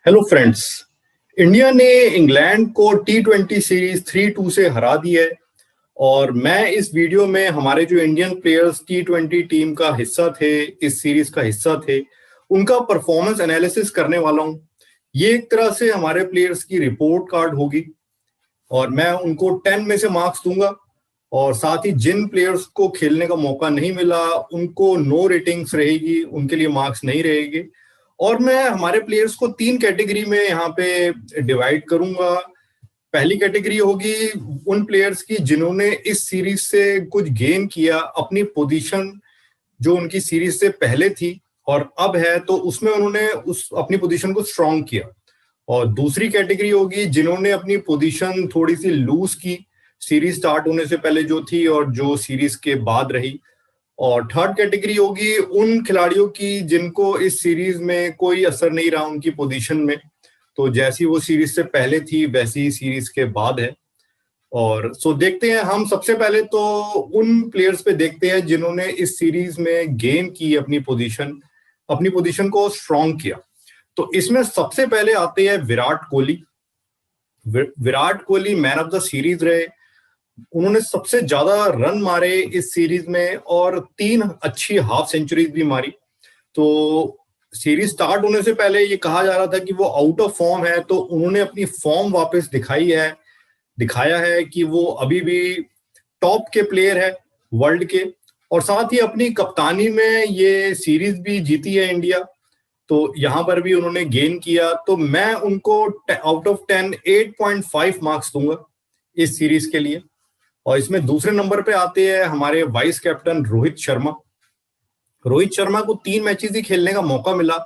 Hello friends. India ने England को टी20 series 3-2 से हरा दिया है और मैं इस वीडियो में हमारे जो इंडियन प्लेयर्स टी20 टीम का हिस्सा थे, इस सीरीज का हिस्सा थे, उनका परफॉर्मेंस एनालिसिस करने वाला हूं। ये एक तरह से हमारे प्लेयर्स की रिपोर्ट कार्ड होगी और मैं उनको 10 में से मार्क्स दूंगा और साथ ही जिन प्लेयर्स को खेलने का मौका नहीं मिला उनको नो रेटिंग्स रहेगी, उनके लिए मार्क्स नहीं रहेगी। और मैं हमारे प्लेयर्स को 3 कैटेगरी में यहाँ पे डिवाइड करूंगा। पहली कैटेगरी होगी उन प्लेयर्स की जिन्होंने इस सीरीज से कुछ गेन किया, अपनी पोजीशन जो उनकी सीरीज से पहले थी और अब है, तो उसमें उन्होंने उस अपनी पोजीशन को स्ट्रॉन्ग किया। और दूसरी कैटेगरी होगी जिन्होंने अपनी पोजीशन थोड़ी सी लूज की, सीरीज स्टार्ट होने से पहले जो थी और जो सीरीज के बाद रही। और थर्ड कैटेगरी होगी उन खिलाड़ियों की जिनको इस सीरीज में कोई असर नहीं रहा उनकी पोजीशन में, तो जैसी वो सीरीज से पहले थी वैसी ही सीरीज के बाद है। और सो देखते हैं, हम सबसे पहले तो उन प्लेयर्स पे देखते हैं जिन्होंने इस सीरीज में गेन की, अपनी पोजीशन को स्ट्रॉन्ग किया। तो इसमें सबसे पहले आते हैं Virat Kohli. Virat Kohli man of the series रहे। उन्होंने सबसे ज्यादा रन मारे इस सीरीज में और 3 अच्छी हाफ सेंचुरीज भी मारी। तो सीरीज स्टार्ट होने से पहले ये कहा जा रहा था कि वो आउट ऑफ फॉर्म है, तो उन्होंने अपनी फॉर्म वापस दिखाया है कि वो अभी भी टॉप के प्लेयर है वर्ल्ड के। और साथ ही अपनी कप्तानी में ये सीरीज भी जीती है इंडिया, तो यहां पर भी उन्होंने गेन किया। तो मैं उनको आउट ऑफ 10 8.5 मार्क्स दूंगा इस सीरीज के लिए। और इसमें दूसरे नंबर पे आते हैं हमारे वाइस कैप्टन रोहित शर्मा। रोहित शर्मा को 3 मैचेस ही खेलने का मौका मिला।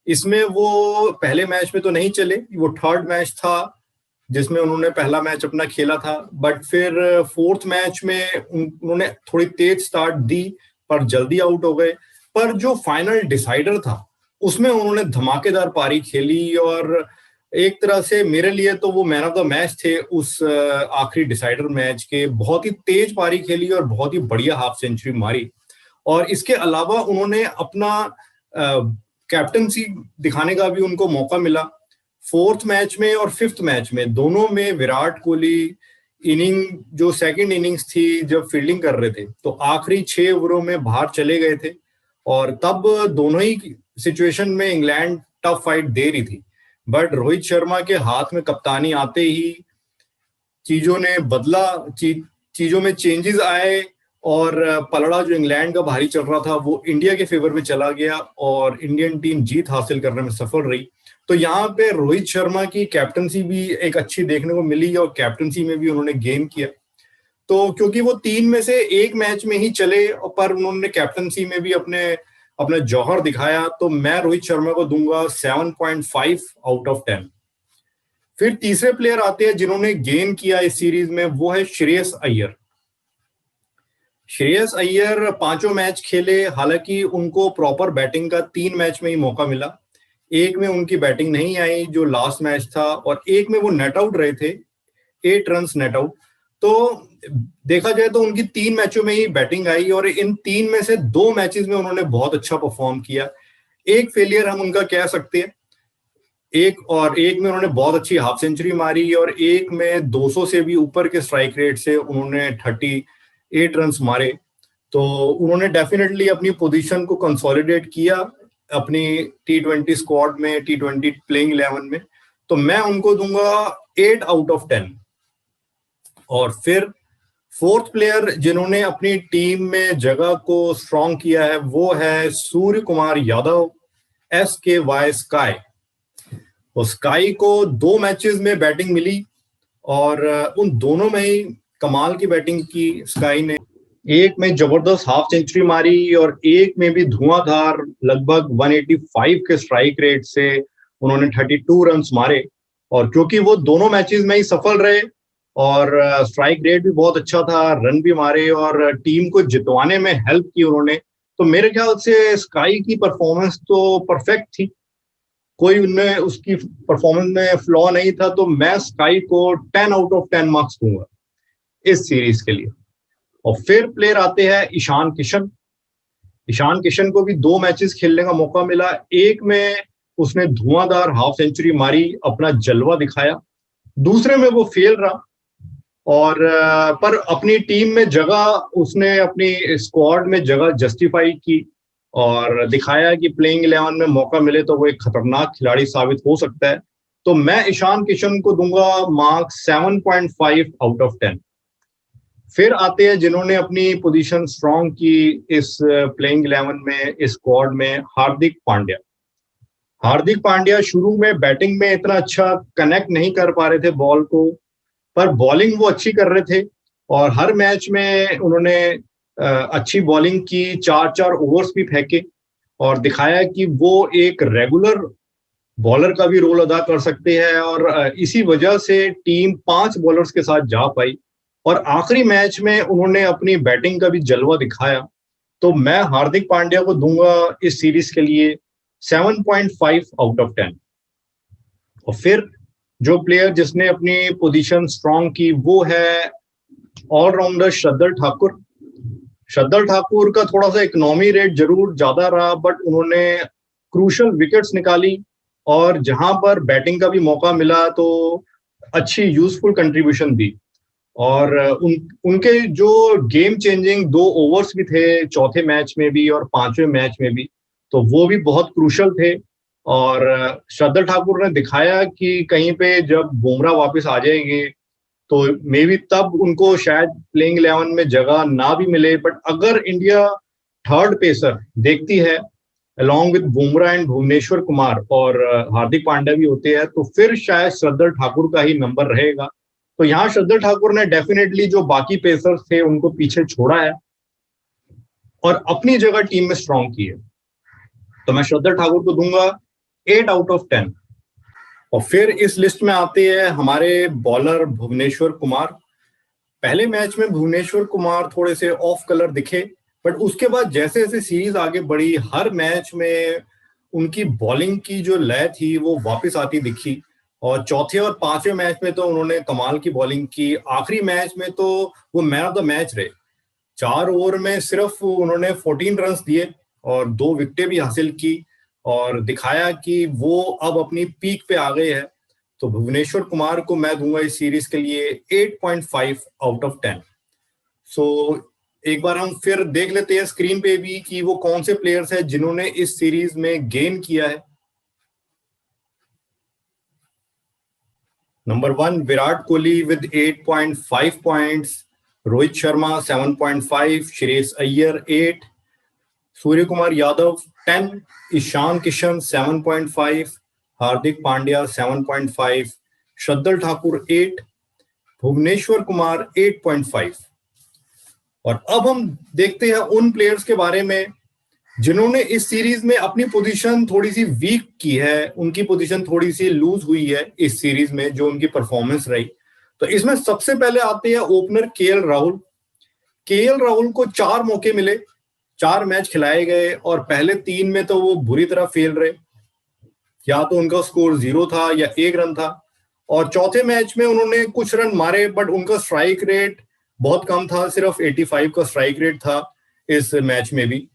इसमें वो पहले मैच में तो नहीं चले, वो थर्ड मैच था जिसमें उन्होंने पहला मैच अपना खेला था। बट फिर फोर्थ मैच में उन्होंने थोड़ी तेज स्टार्ट दी पर जल्दी आउट हो गए। पर जो फाइनल डिसाइडर था उसमें उन्होंने धमाकेदार पारी खेली और एक तरह से मेरे लिए तो वो मैन ऑफ द मैच थे उस आखिरी डिसाइडर मैच के। बहुत ही तेज पारी खेली और बहुत ही बढ़िया हाफ सेंचुरी मारी। और इसके अलावा उन्होंने अपना कैप्टनसी दिखाने का भी उनको मौका मिला। फोर्थ मैच में और फिफ्थ मैच में दोनों में विराट कोहली जो सेकंड इनिंग्स थी, जब फील्डिंग कर रहे थे तो आखिरी 6 ओवरों में बाहर चले गए थे और तब दोनों ही सिचुएशन में इंग्लैंड टफ फाइट दे रही थी। बट रोहित शर्मा के हाथ में कप्तानी आते ही चीजों ने बदला, चीजों में चेंजेस आए और पलड़ा जो इंग्लैंड का भारी चल रहा था वो इंडिया के फेवर में चला गया और इंडियन टीम जीत हासिल करने में सफल रही। तो यहाँ पे रोहित शर्मा की कैप्टनसी भी एक अच्छी देखने को मिली और कैप्टनसी में भी उन्होंने गेन किया। तो क्योंकि वो 3 में से 1 मैच में ही चले पर उन्होंने कैप्टनसी में भी अपना जौहर दिखाया, तो मैं रोहित शर्मा को दूंगा 7.5 आउट ऑफ 10। फिर तीसरे प्लेयर आते हैं जिन्होंने गेन किया इस सीरीज में, वो है श्रेयस अय्यर। श्रेयस अय्यर 5 मैच खेले, हालांकि उनको प्रॉपर बैटिंग का 3 मैच में ही मौका मिला। एक में उनकी बैटिंग नहीं आई जो लास्ट मैच था और एक में वो नेट आउट रहे थे, 8 रन नेट आउट। तो देखा जाए तो उनकी 3 मैचों में ही बैटिंग आई और इन 3 में से 2 मैचेस में उन्होंने बहुत अच्छा परफॉर्म किया। एक फेलियर हम उनका कह सकते हैं, एक में उन्होंने बहुत अच्छी हाफ सेंचुरी मारी और एक में 200 से भी ऊपर के स्ट्राइक रेट से उन्होंने 38 रन मारे। तो उन्होंने डेफिनेटली अपनी पोजीशन को कंसोलिडेट किया अपनी टी20 स्क्वाड में, टी20 प्लेइंग 11 में। तो मैं उनको दूंगा 8 आउट ऑफ 10। और फिर फोर्थ प्लेयर जिन्होंने अपनी टीम में जगह को स्ट्रॉन्ग किया है वो है सूर्य कुमार यादव, SKY स्काई। तो स्काई को 2 मैचेस में बैटिंग मिली और उन दोनों में ही कमाल की बैटिंग की स्काई ने। एक में जबरदस्त हाफ सेंचुरी मारी और एक में भी धुआंधार लगभग 185 के स्ट्राइक रेट से उन्होंने 32 रन मारे। और क्योंकि वो दोनों मैचेस में ही सफल रहे और स्ट्राइक रेट भी बहुत अच्छा था, रन भी मारे और टीम को जितवाने में हेल्प की उन्होंने, तो मेरे ख्याल से स्काई की परफॉर्मेंस तो परफेक्ट थी, कोई उनमें उसकी परफॉर्मेंस में फ्लॉ नहीं था। तो मैं स्काई को 10 आउट ऑफ 10 मार्क्स दूंगा इस सीरीज के लिए। और फिर प्लेयर आते हैं ईशान किशन। ईशान किशन को भी 2 मैचेस खेलने का मौका मिला। एक में उसने धुआंधार हाफ सेंचुरी मारी, अपना जलवा दिखाया। दूसरे में वो फेल रहा और पर अपनी टीम में जगह, उसने अपनी स्क्वाड में जगह जस्टिफाई की और दिखाया कि प्लेइंग 11 में मौका मिले तो वो एक खतरनाक खिलाड़ी साबित हो सकता है। तो मैं ईशान किशन को दूंगा मार्क 7.5 आउट ऑफ 10। फिर आते हैं जिन्होंने अपनी पोजीशन स्ट्रांग की इस प्लेइंग 11 में, इस स्क्वाड में, हार्दिक पांड्या। हार्दिक पांड्या शुरू में बैटिंग में इतना अच्छा कनेक्ट नहीं कर पा रहे थे बॉल को, पर बॉलिंग वो अच्छी कर रहे थे और हर मैच में उन्होंने अच्छी बॉलिंग की, 4-4 ओवर्स भी फेंके और दिखाया कि वो एक रेगुलर बॉलर का भी रोल अदा कर सकते हैं। और इसी वजह से टीम 5 बॉलर्स के साथ जा पाई और आखिरी मैच में उन्होंने अपनी बैटिंग का भी जलवा दिखाया। तो मैं हार्दिक पांड्या को दूंगा इस सीरीज के लिए 7.5 आउट ऑफ 10। और फिर जो प्लेयर जिसने अपनी पोजीशन स्ट्रांग की वो है ऑलराउंडर श्रद्धल ठाकुर। श्रद्धल ठाकुर का थोड़ा सा इकोनॉमी रेट जरूर ज्यादा रहा, बट उन्होंने क्रूशल विकेट्स निकाली और जहां पर बैटिंग का भी मौका मिला तो अच्छी यूजफुल कंट्रीब्यूशन दी। और उनके जो गेम चेंजिंग 2 ओवर्स भी थे चौथे मैच में भी और 5वें मैच में भी, तो वो भी बहुत क्रूशल थे। और श्रद्धल ठाकुर ने दिखाया कि कहीं पे जब बुमराह वापस आ जाएंगे तो मे बी तब उनको शायद प्लेइंग 11 में जगह ना भी मिले, बट अगर इंडिया थर्ड पेसर देखती है along with Bumrah and Bhuvneshwar Kumar और हार्दिक पांड्या भी होते हैं, तो फिर शायद श्रद्धल ठाकुर का ही नंबर रहेगा। तो यहाँ श्रद्धल ठाकुर ने डेफिनेटली जो बाकी पेसर्स थे उनको पीछे छोड़ा है और अपनी जगह टीम में स्ट्रांग की है। तो मैं श्रद्धल ठाकुर को दूंगा 8 आउट ऑफ 10। और फिर इस लिस्ट में आते हैं हमारे बॉलर भुवनेश्वर कुमार। पहले मैच में भुवनेश्वर कुमार थोड़े से ऑफ कलर दिखे, बट उसके बाद जैसे जैसे सीरीज आगे बढ़ी हर मैच में उनकी बॉलिंग की जो लय थी वो वापस आती दिखी। और चौथे और 5वें मैच में तो उन्होंने कमाल की बॉलिंग की। आखिरी मैच में तो वो मैन ऑफ द मैच रहे। 4 ओवर में सिर्फ उन्होंने 14 रन दिए और 2 विकेटें भी हासिल की और दिखाया कि वो अब अपनी पीक पे आ गए हैं। तो भुवनेश्वर कुमार को मैं दूंगा इस सीरीज के लिए 8.5 आउट ऑफ 10। सो एक बार हम फिर देख लेते हैं स्क्रीन पे भी कि वो कौन से प्लेयर्स हैं जिन्होंने इस सीरीज में गेन किया है। Number 1 Virat Kohli with 8.5 points, Rohit Sharma 7.5, Shreyas Iyer 8, Surya Kumar Yadav 10, Ishan Kishan 7.5, Hardik Pandya 7.5, श्रद्धल Thakur 8, Bhuvneshwar Kumar 8.5। और अब हम देखते हैं उन प्लेयर्स के बारे में जिन्होंने इस सीरीज में अपनी पोजीशन थोड़ी सी वीक की है, उनकी पोजीशन थोड़ी सी लूज हुई है इस सीरीज में, जो उनकी परफॉर्मेंस रही। तो इसमें सबसे पहले आते हैं opener KL Rahul. KL Rahul को 4 मौके मिले, 4 मैच खिलाए गए और पहले 3 में तो वो बुरी तरह फेल रहे। या तो उनका स्कोर 0 था या 1 रन था। और चौथे मैच में उन्होंने कुछ रन मारे, बट उनका स्ट्राइक रेट बहुत कम था, सिर्फ 85 का स्ट्राइक रेट था इस मैच में भी।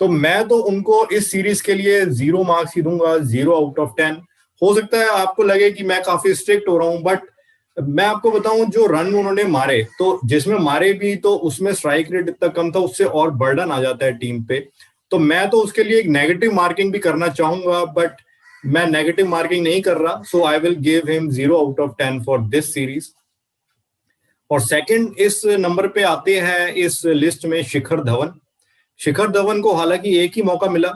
तो मैं तो उनको इस सीरीज के लिए 0 मार्क्स ही दूंगा, 0 आउट ऑफ 10। हो सकता है आपको लगे कि मैं काफी स्ट्रिक्ट हो रहा हूं, बट मैं आपको बताऊं जो रन उन्होंने मारे, तो जिसमें मारे भी तो उसमें स्ट्राइक रेट इतना कम था, उससे और बर्डन आ जाता है टीम पे। तो मैं तो उसके लिए एक नेगेटिव मार्किंग भी करना चाहूंगा, बट मैं नेगेटिव मार्किंग नहीं कर रहा। So I will give him 0 out of 10 for this series. और सेकंड इस नंबर पे आते हैं इस लिस्ट में शिखर धवन। शिखर धवन को हालांकि एक ही मौका मिला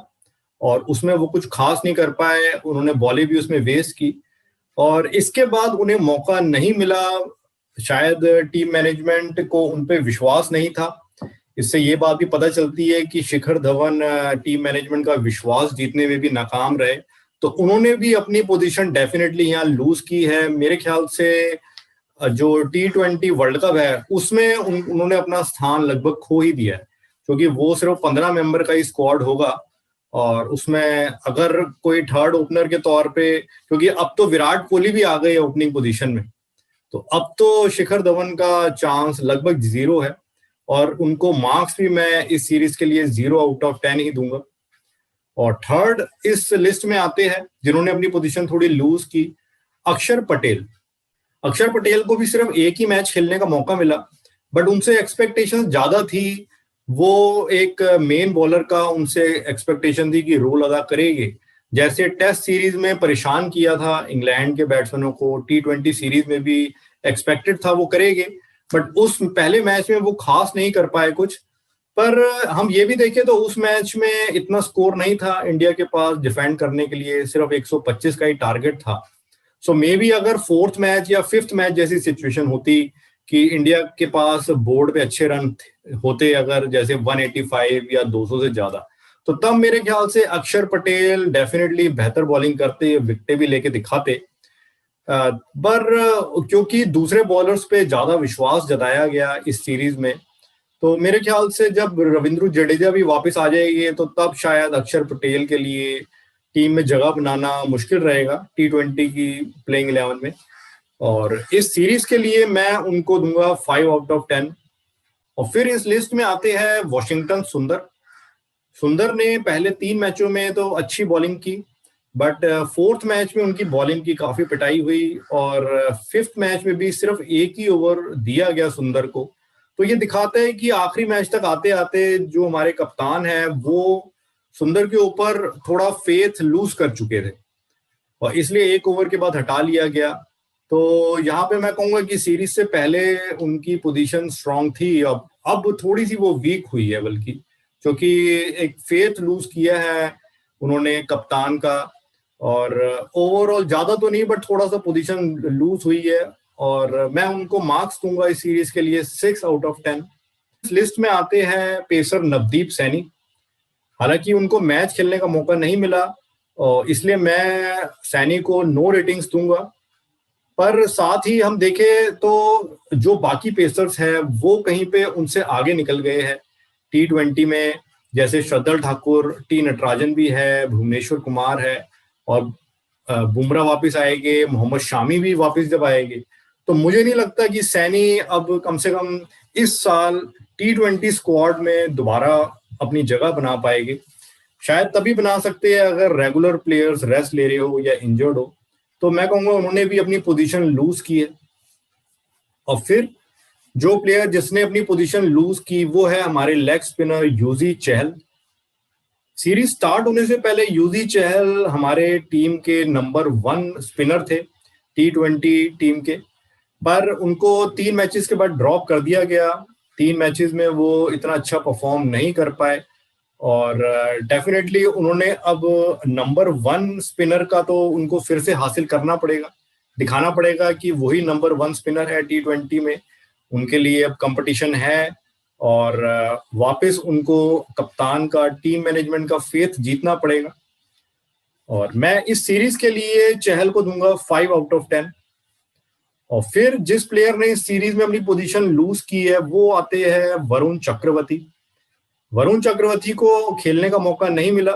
और उसमें वो कुछ खास नहीं कर पाए, उन्होंने बॉलें भी उसमें वेस्ट की और इसके बाद उन्हें मौका नहीं मिला। शायद टीम मैनेजमेंट को उन पे विश्वास नहीं था। इससे ये बात भी पता चलती है कि शिखर धवन टीम मैनेजमेंट का विश्वास जीतने में भी नाकाम रहे। तो उन्होंने भी अपनी पोजीशन डेफिनेटली यहाँ लूज की है। मेरे ख्याल से जो T20 वर्ल्ड कप है उसमें उन्होंने अपना स्थान लगभग खो ही दिया है, क्योंकि वो सिर्फ 15 मेंबर का ही स्क्वाड होगा और उसमें अगर कोई थर्ड ओपनर के तौर पे, क्योंकि अब तो विराट कोहली भी आ गए ओपनिंग पोजीशन में, तो अब तो शिखर धवन का चांस लगभग 0 है और उनको मार्क्स भी मैं इस सीरीज के लिए 0 आउट ऑफ 10 ही दूंगा। और थर्ड इस लिस्ट में आते हैं जिन्होंने अपनी पोजीशन थोड़ी लूज की, अक्षर पटेल। अक्षर पटेल को भी सिर्फ एक ही मैच खेलने का मौका मिला, बट उनसे एक्सपेक्टेशन ज्यादा थी। वो एक मेन बॉलर का उनसे एक्सपेक्टेशन थी कि रोल अदा करेंगे। जैसे टेस्ट सीरीज में परेशान किया था इंग्लैंड के बैट्समैनों को, T20 सीरीज में भी एक्सपेक्टेड था वो करेंगे, बट उस पहले मैच में वो खास नहीं कर पाए कुछ। पर हम ये भी देखें तो उस मैच में इतना स्कोर नहीं था इंडिया के पास डिफेंड करने के लिए, सिर्फ 125 का ही टारगेट था। सो मे बी अगर फोर्थ मैच या फिफ्थ मैच जैसी सिचुएशन होती कि इंडिया के पास बोर्ड पे अच्छे रन होते, अगर जैसे 185 या 200 से ज्यादा, तो तब मेरे ख्याल से अक्षर पटेल डेफिनेटली बेहतर बॉलिंग करते, विकेटें भी लेके दिखाते। पर क्योंकि दूसरे बॉलर्स पे ज्यादा विश्वास जताया गया इस सीरीज में, तो मेरे ख्याल से जब रविंद्र जडेजा भी वापस आ जाएंगे तो तब शायद अक्षर पटेल के लिए टीम में जगह बनाना मुश्किल रहेगा T20 की प्लेइंग 11 में। और इस सीरीज के लिए मैं उनको दूंगा 5/10। और फिर इस लिस्ट में आते हैं वॉशिंगटन सुंदर। सुंदर ने पहले 3 मैचों में तो अच्छी बॉलिंग की, बट फोर्थ मैच में उनकी बॉलिंग की काफी पिटाई हुई, और फिफ्थ मैच में भी सिर्फ एक ही ओवर दिया गया सुंदर को। तो ये दिखाता है कि आखिरी मैच तक आते आते जो हमारे कप्तान है वो सुंदर के ऊपर थोड़ा फेथ लूज कर चुके थे, और इसलिए एक ओवर के बाद हटा लिया गया। तो यहाँ पे मैं कहूंगा कि सीरीज से पहले उनकी पोजीशन स्ट्रांग थी, अब थोड़ी सी वो वीक हुई है, बल्कि क्योंकि एक फेथ लूज किया है उन्होंने कप्तान का। और ओवरऑल ज्यादा तो नहीं, बट थोड़ा सा पोजीशन लूज हुई है, और मैं उनको मार्क्स दूंगा इस सीरीज के लिए 6/10। इस लिस्ट में आते हैं पेसर नवदीप सैनी। हालांकि उनको मैच खेलने का मौका नहीं मिला, और इसलिए मैं सैनी को नो रेटिंग्स दूंगा। पर साथ ही हम देखें तो जो बाकी पेसर्स हैं वो कहीं पे उनसे आगे निकल गए हैं T20 में, जैसे श्रद्धल ठाकुर, टी नटराजन भी है, भुवनेश्वर कुमार है, और बुमराह वापस आएंगे, मोहम्मद शामी भी वापस जब आएंगे, तो मुझे नहीं लगता कि सैनी अब कम से कम इस साल T20 स्क्वाड में दोबारा अपनी जगह बना पाएंगे। शायद तभी बना सकते हैं अगर रेगुलर प्लेयर्स रेस्ट ले रहे हो या इंजर्ड हो। तो मैं कहूंगा उन्होंने भी अपनी पोजीशन लूज की है। और फिर जो प्लेयर जिसने अपनी पोजीशन लूज की वो है हमारे leg spinner Yuzvendra Chahal. Series start होने से पहले युजवेंद्र चहल हमारे टीम के नंबर 1 स्पिनर थे T20 टीम के, पर उनको 3 मैचेस के बाद ड्रॉप कर दिया गया। 3 मैचेस में वो इतना अच्छा परफॉर्म नहीं कर पाए, और डेफिनेटली उन्होंने अब नंबर 1 स्पिनर का तो उनको फिर से हासिल करना पड़ेगा, दिखाना पड़ेगा कि वही नंबर 1 स्पिनर है T20 में। उनके लिए अब कंपटीशन है, और वापस उनको कप्तान का, टीम मैनेजमेंट का फेथ जीतना पड़ेगा। और मैं इस सीरीज के लिए चहल को दूंगा 5/10। और फिर जिस प्लेयर ने इस सीरीज में अपनी पोजीशन लूज की है वो आते हैं वरुण चक्रवर्ती। वरुण चक्रवर्ती को खेलने का मौका नहीं मिला,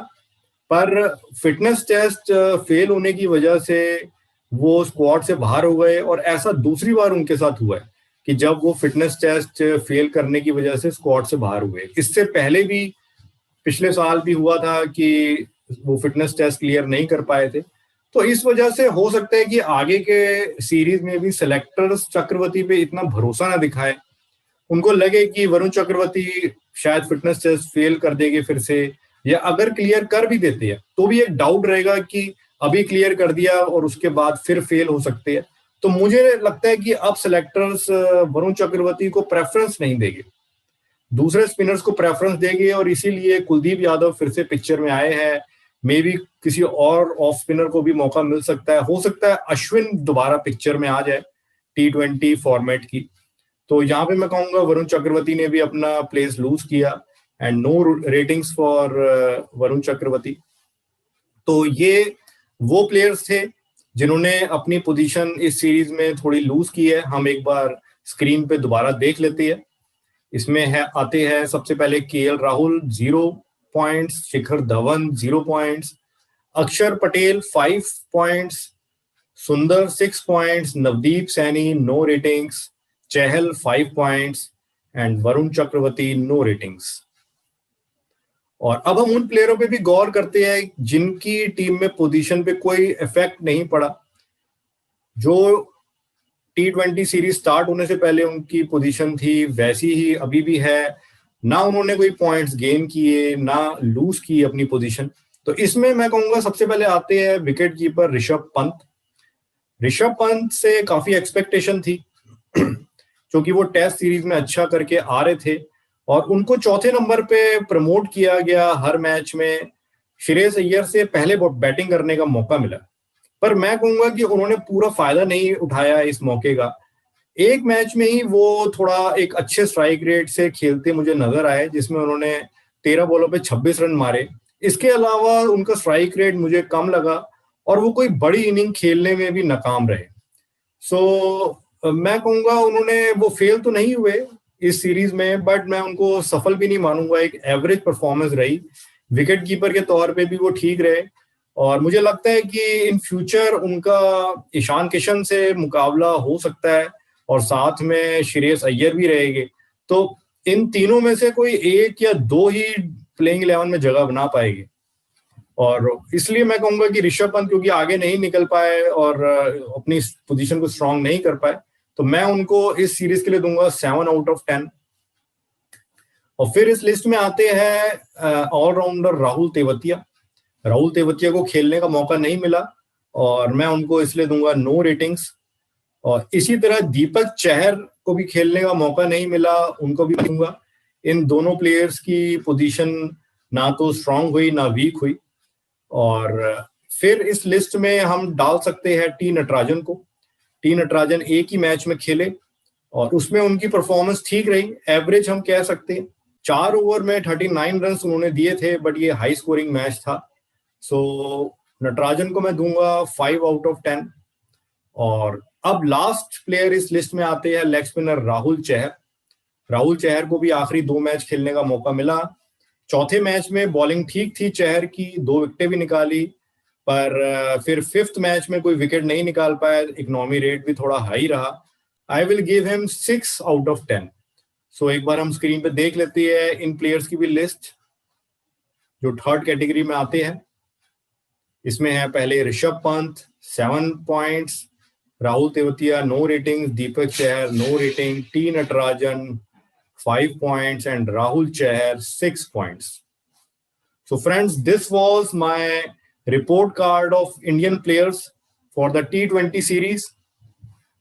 पर फिटनेस टेस्ट फेल होने की वजह से वो स्क्वाड से बाहर हो गए, और ऐसा दूसरी बार उनके साथ हुआ है कि जब वो फिटनेस टेस्ट फेल करने की वजह से स्क्वाड से बाहर हुए। इससे पहले भी पिछले साल भी हुआ था कि वो फिटनेस टेस्ट क्लियर नहीं कर पाए थे। तो इस वजह से हो सकता है कि आगे के सीरीज में भी सेलेक्टर्स चक्रवर्ती पे इतना भरोसा ना दिखाए, उनको लगे कि वरुण चक्रवर्ती शायद फिटनेस टेस्ट फेल कर देंगे फिर से, या अगर क्लियर कर भी देते हैं तो भी एक डाउट रहेगा कि अभी क्लियर कर दिया और उसके बाद फिर फेल हो सकते हैं। तो मुझे लगता है कि अब सेलेक्टर्स वरुण चक्रवर्ती को प्रेफरेंस नहीं देंगे, दूसरे स्पिनर्स को प्रेफरेंस देंगे, और इसीलिए कुलदीप यादव फिर से पिक्चर में आए हैं। मे बी किसी और ऑफ स्पिनर को भी मौका मिल सकता है, हो सकता है अश्विन दोबारा पिक्चर में आ जाए T20 फॉर्मेट की। तो यहाँ पे मैं कहूंगा वरुण चक्रवर्ती ने भी अपना प्लेस लूज किया, and no ratings for Varun Chakravarthy. तो ये वो प्लेयर्स थे जिन्होंने अपनी पोजीशन इस सीरीज में थोड़ी लूज की है। हम एक बार स्क्रीन पे दोबारा देख लेते हैं। इसमें है आते हैं सबसे पहले KL Rahul 0 points, Shikhar Dhawan 0 points, Axar Patel 5 points, Sundar 6 points, Navdeep Saini no ratings, Chahal 5 points, and Varun Chakravarthy no ratings. और अब हम उन प्लेयरों पे भी गौर करते हैं जिनकी टीम में पोजीशन पे कोई इफेक्ट नहीं पड़ा, जो T20 सीरीज स्टार्ट होने से पहले उनकी पोजीशन थी वैसी ही अभी भी है, ना उन्होंने कोई पॉइंट्स गेन किए ना लूज की अपनी पोजीशन। तो इसमें मैं कहूंगा सबसे पहले आते हैं विकेट कीपर ऋषभ पंत। ऋषभ पंत से काफी एक्सपेक्टेशन थी क्योंकि वो टेस्ट सीरीज में अच्छा करके आ रहे थे और उनको चौथे नंबर पे प्रमोट किया गया। हर मैच में श्रेयस अय्यर से पहले बैटिंग करने का मौका मिला, पर मैं कहूंगा कि उन्होंने पूरा फायदा नहीं उठाया इस मौके का। एक मैच में ही वो थोड़ा एक अच्छे स्ट्राइक रेट से खेलते मुझे नजर आए, जिसमें उन्होंने 13 बॉलों पे 26 रन मारे। इसके अलावा उनका स्ट्राइक रेट मुझे कम लगा और वो कोई बड़ी इनिंग खेलने में भी नाकाम रहे। मैं कहूंगा उन्होंने वो फेल तो नहीं हुए इस सीरीज में, बट मैं उनको सफल भी नहीं मानूंगा, एक एवरेज परफॉर्मेंस रही। विकेट कीपर के तौर पे भी वो ठीक रहे और मुझे लगता है कि इन फ्यूचर उनका ईशान किशन से मुकाबला हो सकता है और साथ में श्रेयस अय्यर भी रहेंगे। तो इन तीनों में से कोई एक या दो ही प्लेइंग 11 में जगह बना पाएगी और इसलिए मैं कहूंगा कि ऋषभ पंत क्योंकि आगे नहीं निकल पाए और अपनी पोजीशन को स्ट्रांग नहीं कर पाए, तो मैं उनको इस सीरीज के लिए दूंगा 7 आउट ऑफ 10। और फिर इस लिस्ट में आते हैं ऑलराउंडर राहुल तेवतिया। राहुल तेवतिया को खेलने का मौका नहीं मिला और मैं उनको इसलिए दूंगा नो रेटिंग्स। और इसी तरह दीपक चहर को भी खेलने का मौका नहीं मिला, उनको भी दूंगा। इन दोनों प्लेयर्स की पोजीशन ना तो स्ट्रांग हुई ना वीक हुई। और फिर इस लिस्ट में हम डाल सकते हैं टी नटराजन को। टी नटराजन एक ही मैच में खेले और उसमें उनकी परफॉर्मेंस ठीक रही, एवरेज हम कह सकते हैं। 4 ओवर में 39 रन उन्होंने दिए थे, बट ये हाई स्कोरिंग मैच था। सो नटराजन को मैं दूंगा 5 आउट ऑफ 10। और अब लास्ट प्लेयर इस लिस्ट में आते हैं लेग स्पिनर राहुल चहर। राहुल चहर को भी आखिरी 2 मैच खेलने का मौका मिला। चौथे मैच में बॉलिंग ठीक थी चहर की, 2 विकेटें भी निकाली, पर फिर 5th मैच में कोई विकेट नहीं निकाल पाया, इकोनॉमी रेट भी थोड़ा हाई रहा। आई will give him 6 out of 10। सो एक बार हम स्क्रीन पे देख लेते हैं इन प्लेयर्स की भी लिस्ट जो थर्ड कैटेगरी में आते हैं। इसमें है पहले Rishabh Pant 7 points, Rahul Tewatia no rating, Deepak Chahar no rating, T Natarajan 5 points and Rahul Chahar 6 points. So friends, this was my report card of Indian players for the T20 series.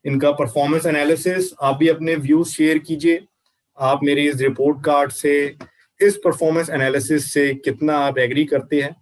इनका परफॉर्मेंस एनालिसिस आप भी अपने व्यूज शेयर कीजिए। आप मेरे इस रिपोर्ट कार्ड से, इस परफॉर्मेंस एनालिसिस से कितना आप एग्री करते हैं।